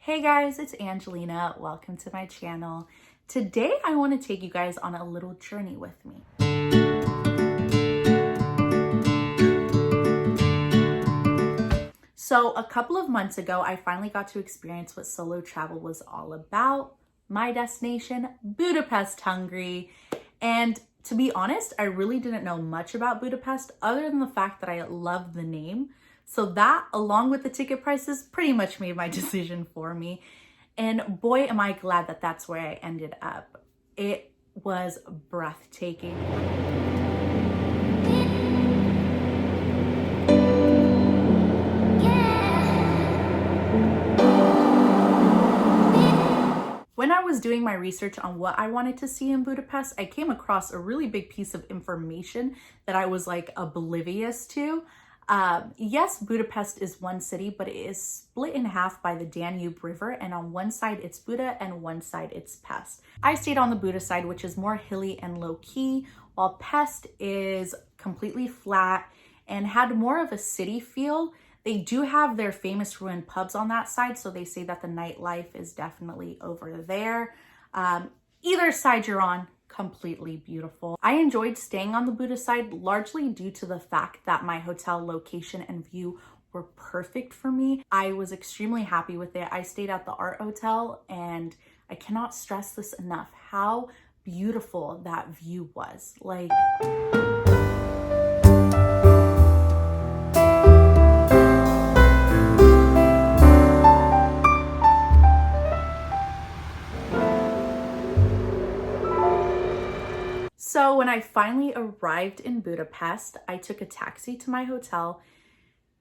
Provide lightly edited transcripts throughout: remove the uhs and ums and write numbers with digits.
Hey guys, it's Angelina. Welcome to my channel. Today I want to take you guys on a little journey with me. So a couple of months ago, I finally got to experience what solo travel was all about. My destination, Budapest, Hungary. And to be honest, I really didn't know much about Budapest other than the fact that I loved the name. So that, along with the ticket prices, pretty much made my decision for me. And boy, am I glad that that's where I ended up. It was breathtaking. When I was doing my research on what I wanted to see in Budapest, I came across a really big piece of information that I was like oblivious to. Yes, Budapest is one city, but it is split in half by the Danube River, and on one side it's Buda and one side it's Pest. I stayed on the Buda side, which is more hilly and low-key, while Pest is completely flat and had more of a city feel. They do have their famous ruined pubs on that side, so they say that the nightlife is definitely over there. Either side you're on, completely beautiful. I enjoyed staying on the Buda side largely due to the fact that my hotel location and view were perfect for me. I was extremely happy with it. I stayed at the Art Hotel and I cannot stress this enough how beautiful that view was. Like, so when I finally arrived in Budapest, I took a taxi to my hotel,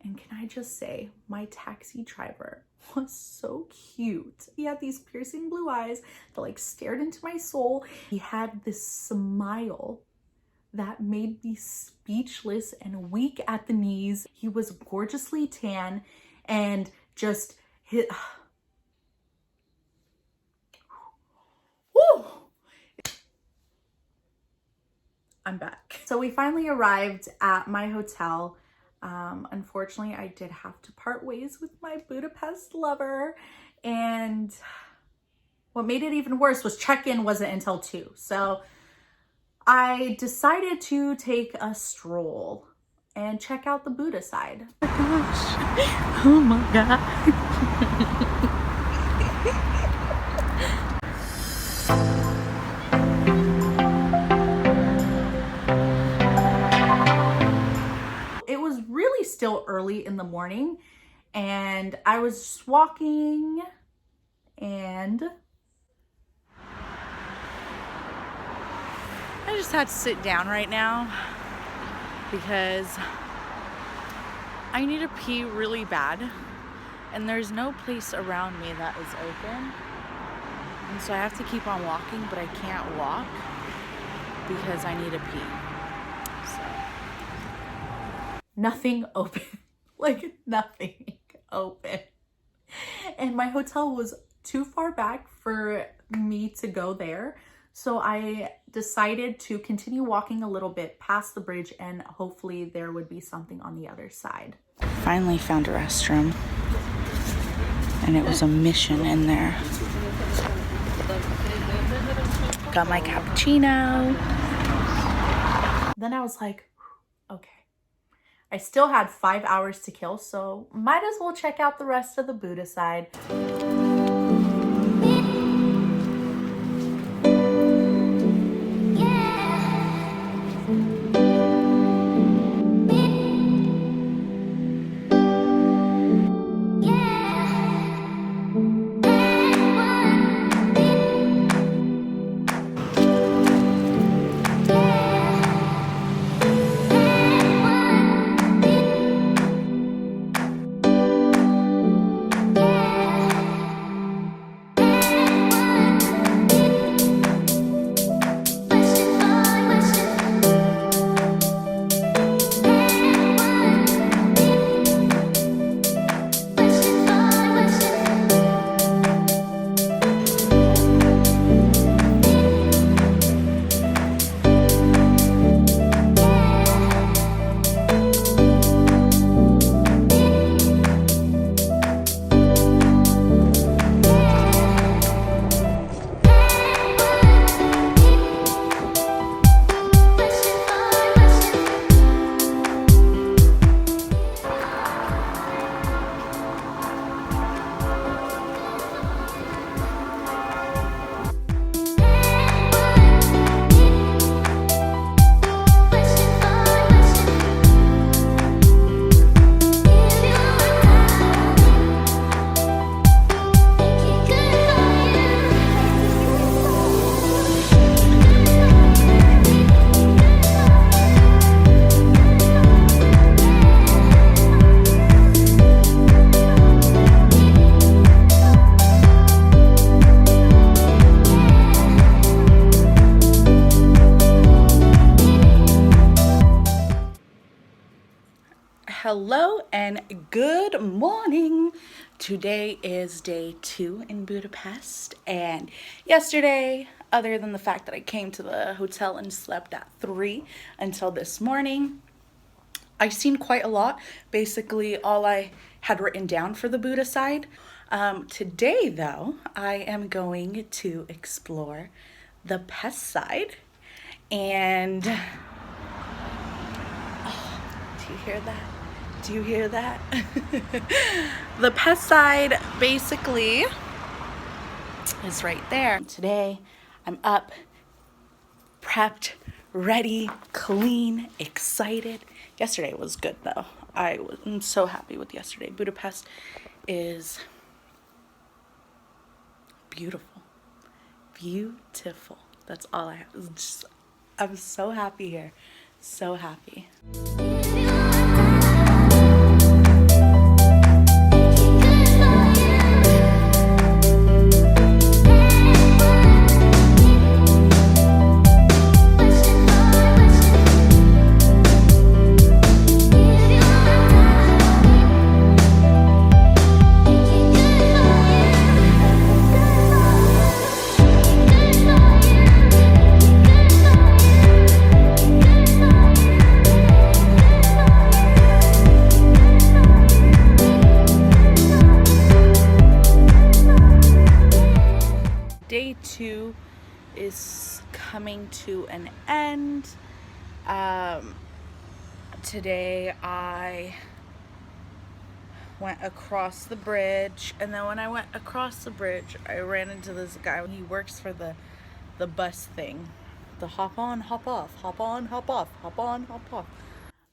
and can I just say, my taxi driver was so cute. He had these piercing blue eyes that like stared into my soul. He had this smile that made me speechless and weak at the knees. He was gorgeously tan and just hit. Woo! I'm back. So we finally arrived at my hotel. Unfortunately, I did have to part ways with my Budapest lover. And what made it even worse was check-in wasn't until 2. So I decided to take a stroll and check out the Buda side. Oh my gosh. Oh my God. Still early in the morning, and I was just walking, and I just had to sit down right now because I need to pee really bad, and there's no place around me that is open, and so I have to keep on walking, but I can't walk because I need to pee. Nothing open, like nothing open. And my hotel was too far back for me to go there. So I decided to continue walking a little bit past the bridge, and hopefully there would be something on the other side. Finally found a restroom, and it was a mission in there. Got my cappuccino. Then I was like, okay. I still had 5 hours to kill, so might as well check out the rest of the Buda side. Hello and good morning. Today is day 2 in Budapest, and yesterday, other than the fact that I came to the hotel and slept at 3 until this morning, I've seen quite a lot. Basically all I had written down for the Buda side. Today though, I am going to explore the Pest side, and do you hear that? Do you hear that? The Pest side basically is right there. Today I'm up, prepped, ready, clean, excited. Yesterday was good though. I'm so happy with yesterday. Budapest is beautiful. Beautiful. That's all I have. I'm so happy here. So happy. Day 2 is coming to an end. Today I went across the bridge, and then when I went across the bridge, I ran into this guy. He works for the bus thing. The hop on, hop off, hop on, hop off, hop on, hop off.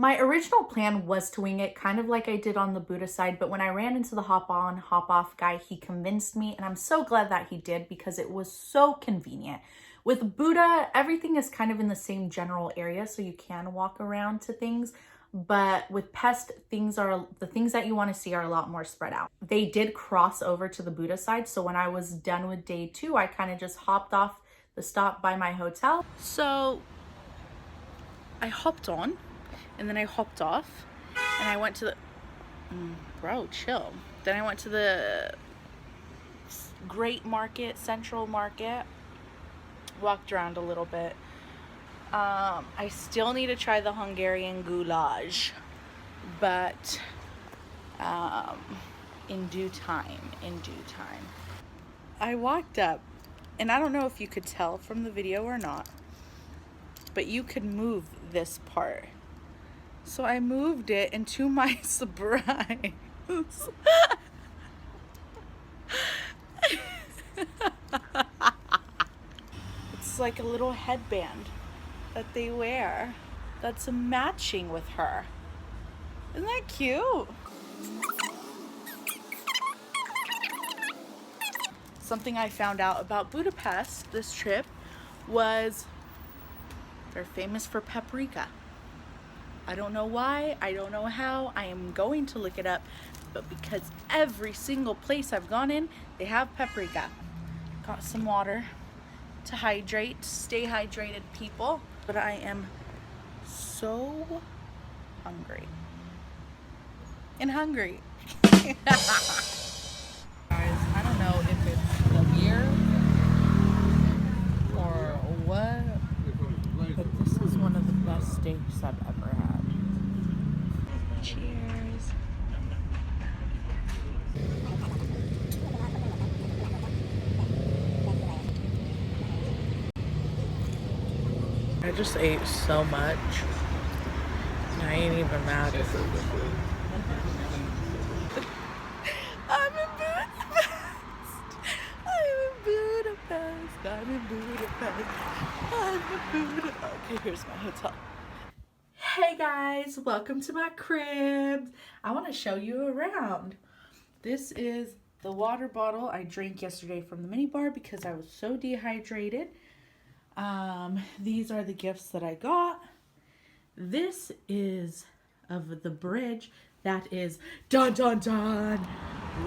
My original plan was to wing it, kind of like I did on the Buddha side, but when I ran into the hop on, hop off guy, he convinced me, and I'm so glad that he did because it was so convenient. With Buddha, everything is kind of in the same general area, so you can walk around to things, but with Pest, the things that you want to see are a lot more spread out. They did cross over to the Buddha side, so when I was done with day 2, I kind of just hopped off the stop by my hotel. So I hopped on, and then I hopped off, and I went to the, bro, chill. Then I went to the Great Market, Central Market, walked around a little bit. I still need to try the Hungarian goulash, but in due time. I walked up, and I don't know if you could tell from the video or not, but you could move this part. So I moved it, and to my surprise, it's like a little headband that they wear that's matching with her. Isn't that cute? Something I found out about Budapest this trip was they're famous for paprika. I don't know why, I don't know how, I am going to look it up, but because every single place I've gone in, they have paprika. Got some water to hydrate, stay hydrated, people. But I am so hungry. And hungry. Guys, I don't know if it's the beer or what, but this is one of the best steaks I've ever had. Cheers. I just ate so much. I ain't even mad. I'm in Budapest. Okay, here's my hotel. Hey guys, welcome to my crib. I want to show you around. This is the water bottle I drank yesterday from the minibar because I was so dehydrated. These are the gifts that I got. This is of the bridge. That is dun dun dun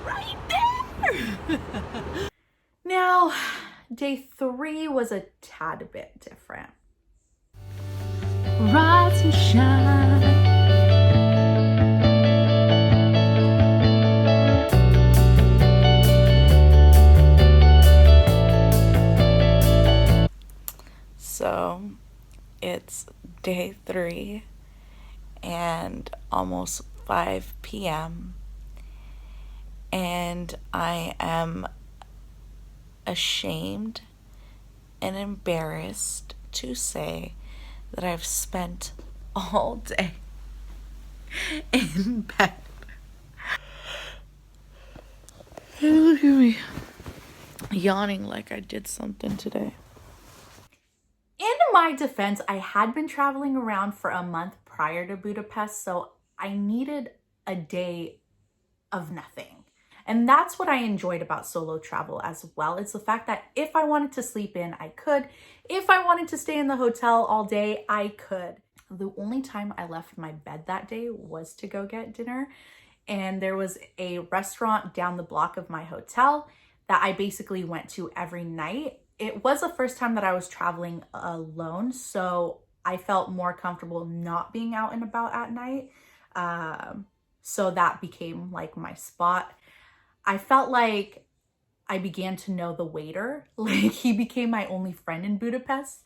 right there. Now, day 3 was a tad bit different. Rise and shine. It's day 3 and almost 5 p.m. and I am ashamed and embarrassed to say that I've spent all day in bed. Look at me yawning like I did something today. In my defense, I had been traveling around for a month prior to Budapest, so I needed a day of nothing. And that's what I enjoyed about solo travel as well. It's the fact that if I wanted to sleep in, I could. If I wanted to stay in the hotel all day, I could. The only time I left my bed that day was to go get dinner. And there was a restaurant down the block of my hotel that I basically went to every night. It was the first time that I was traveling alone, so I felt more comfortable not being out and about at night. So that became like my spot. I felt like I began to know the waiter. Like he became my only friend in Budapest.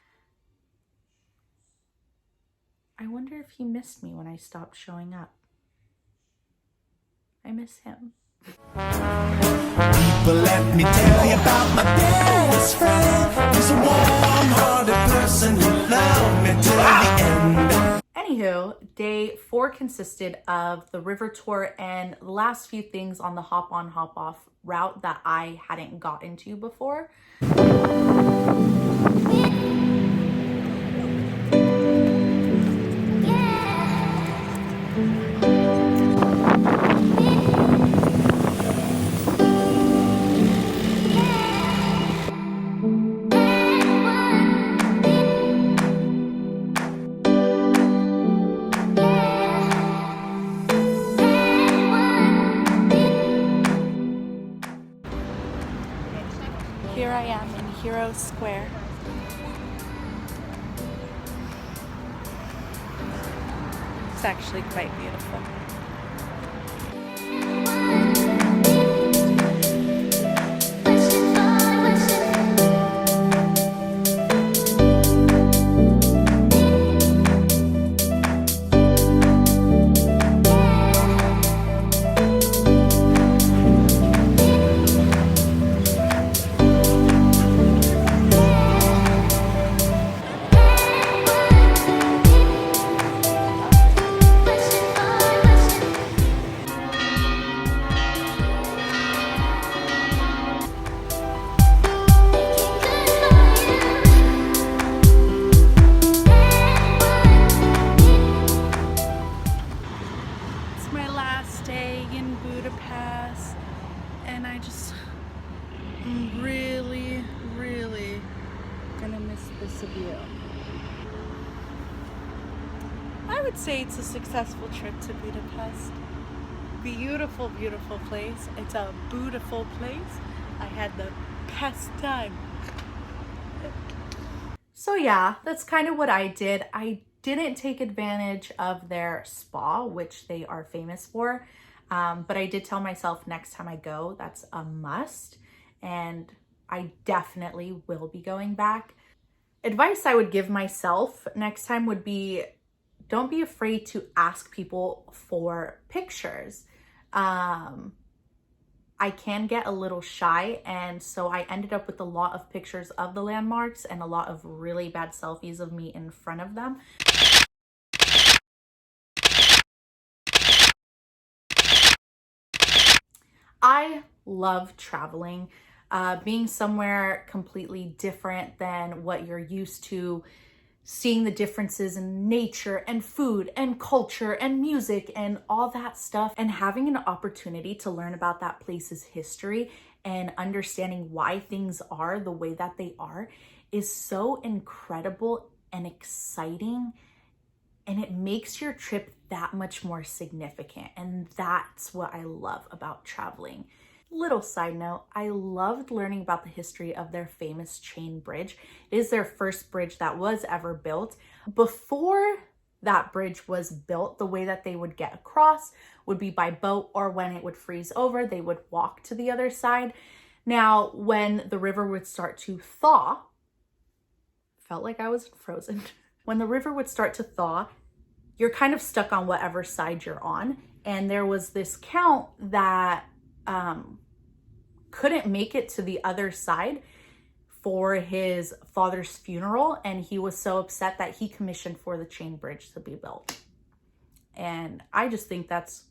I wonder if he missed me when I stopped showing up. I miss him. But let me tell you about my best friend. He's a warm-hearted person who loved me till the end. Anywho, day 4 consisted of the river tour and the last few things on the hop-on, hop-off route that I hadn't gotten to before. Here I am in Hero Square. It's actually quite beautiful. Budapest, and I'm really gonna miss this view. I would say it's a successful trip to Budapest. Beautiful place. It's a beautiful place. I had the best time. So yeah, that's kind of what I did. I didn't take advantage of their spa, which they are famous for. But I did tell myself next time I go, that's a must. And I definitely will be going back. Advice I would give myself next time would be, don't be afraid to ask people for pictures. I can get a little shy, and so I ended up with a lot of pictures of the landmarks and a lot of really bad selfies of me in front of them. I love traveling, being somewhere completely different than what you're used to, seeing the differences in nature and food and culture and music and all that stuff, and having an opportunity to learn about that place's history and understanding why things are the way that they are is so incredible and exciting, and it makes your trip that much more significant. And that's what I love about traveling. Little side note, I loved learning about the history of their famous chain bridge. It is their first bridge that was ever built. Before that bridge was built, the way that they would get across would be by boat, or when it would freeze over, they would walk to the other side. Now, when the river would start to thaw, felt like I was frozen. When the river would start to thaw, you're kind of stuck on whatever side you're on. And there was this count that couldn't make it to the other side for his father's funeral, and he was so upset that he commissioned for the chain bridge to be built. And I just think that's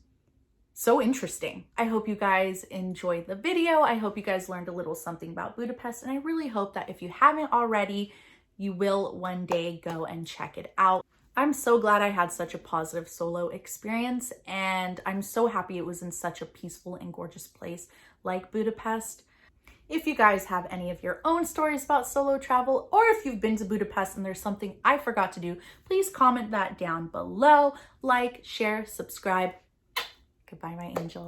so interesting. I hope you guys enjoyed the video. I hope you guys learned a little something about Budapest, and I really hope that if you haven't already, you will one day go and check it out. I'm so glad I had such a positive solo experience, and I'm so happy it was in such a peaceful and gorgeous place like Budapest. If you guys have any of your own stories about solo travel, or if you've been to Budapest and there's something I forgot to do, please comment that down below. Like, share, subscribe. Goodbye, my angels.